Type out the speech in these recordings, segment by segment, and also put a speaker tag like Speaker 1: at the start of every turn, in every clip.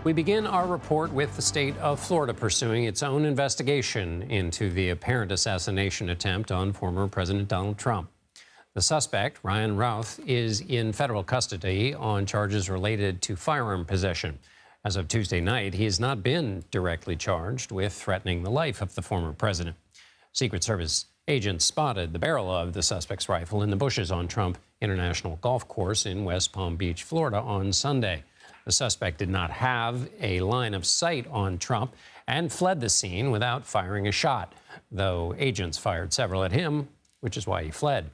Speaker 1: We begin our report with the state of Florida pursuing its own investigation into the apparent assassination attempt on former President Donald Trump. The suspect, Ryan Routh, is in federal custody on charges related to firearm possession. As of Tuesday night, he has not been directly charged with threatening the life of the former president. Secret Service agents spotted the barrel of the suspect's rifle in the bushes on Trump International Golf Course in West Palm Beach, Florida, on Sunday. The suspect did not have a line of sight on Trump and fled the scene without firing a shot, though agents fired several at him, which is why he fled.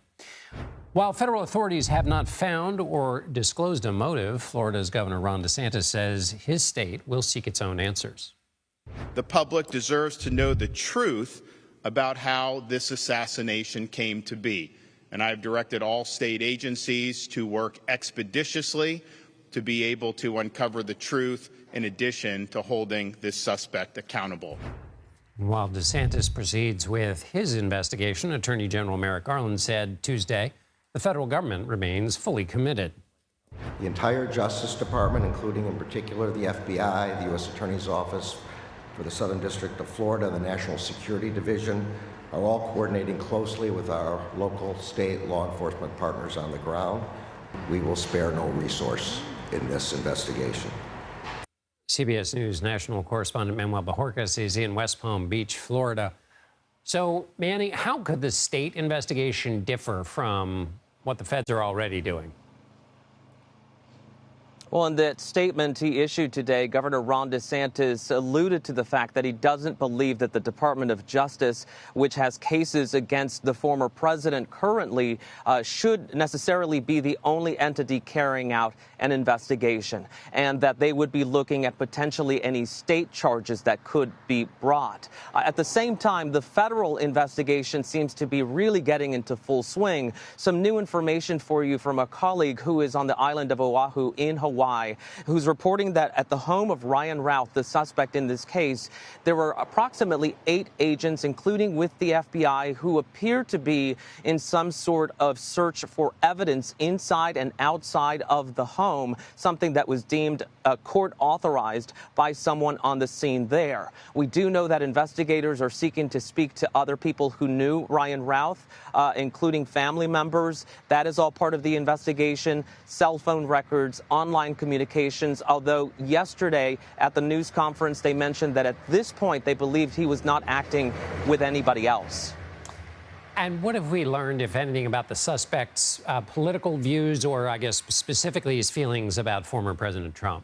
Speaker 1: While federal authorities have not found or disclosed a motive, Florida's Governor Ron DeSantis says his state will seek its own answers.
Speaker 2: The public deserves to know the truth about how this assassination came to be, and I've directed all state agencies to work expeditiously to be able to uncover the truth in addition to holding this suspect accountable.
Speaker 1: While DeSantis proceeds with his investigation, Attorney General Merrick Garland said Tuesday the federal government remains fully committed.
Speaker 3: The entire Justice Department, including in particular the FBI, the U.S. Attorney's Office for the Southern District of Florida, the National Security Division, are all coordinating closely with our local, state law enforcement partners on the ground. We will spare no resource in this investigation.
Speaker 1: CBS News national correspondent Manuel Bojorquez is in West Palm Beach, Florida. So, Manny, how could the state investigation differ from what the feds are already doing?
Speaker 4: Well, in that statement he issued today, Governor Ron DeSantis alluded to the fact that he doesn't believe that the Department of Justice, which has cases against the former president currently, should necessarily be the only entity carrying out an investigation, and that they would be looking at potentially any state charges that could be brought. At the same time, the federal investigation seems to be really getting into full swing. Some new information for you from a colleague who is on the island of Oahu in Hawaii, who's reporting that at the home of Ryan Routh, the suspect in this case, there were approximately 8 agents, including with the FBI, who appear to be in some sort of search for evidence inside and outside of the home, something that was deemed court authorized by someone on the scene there. We do know that investigators are seeking to speak to other people who knew Ryan Routh, including family members. That is all part of the investigation. Cell phone records, online communications, although yesterday at the news conference they mentioned that at this point they believed he was not acting with anybody else.
Speaker 1: And what have we learned, if anything, about the suspect's political views, or I guess specifically his feelings about former President Trump?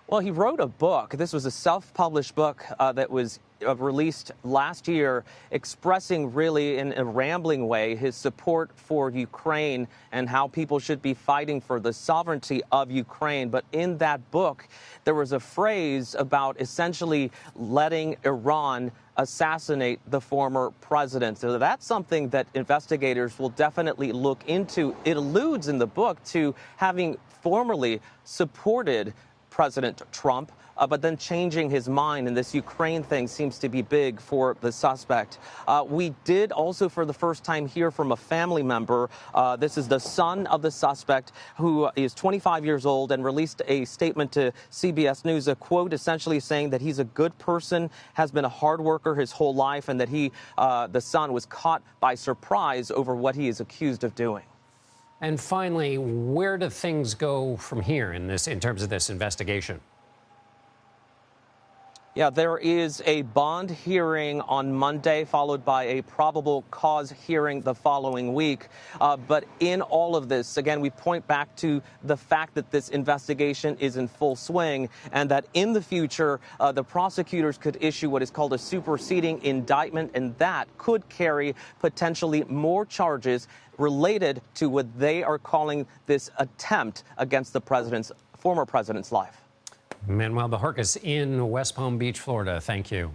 Speaker 4: Well, he wrote a book. This was a self-published book that was released last year, expressing really in a rambling way his support for Ukraine and how people should be fighting for the sovereignty of Ukraine. But in that book, there was a phrase about essentially letting Iran assassinate the former president. So that's something that investigators will definitely look into. It alludes in the book to having formerly supported President Trump, but then changing his mind, and this Ukraine thing seems to be big for the suspect. We did also, for the first time, hear from a family member. This is the son of the suspect, who is 25 years old, and released a statement to CBS News, a quote essentially saying that he's a good person, has been a hard worker his whole life, and that the son was caught by surprise over what he is accused of doing.
Speaker 1: And finally, where do things go from here in terms of this investigation?
Speaker 4: Yeah, there is a bond hearing on Monday, followed by a probable cause hearing the following week. But in all of this, again, we point back to the fact that this investigation is in full swing, and that in the future, the prosecutors could issue what is called a superseding indictment, and that could carry potentially more charges related to what they are calling this attempt against the former president's life.
Speaker 1: Manuel Bojorquez in West Palm Beach, Florida. Thank you.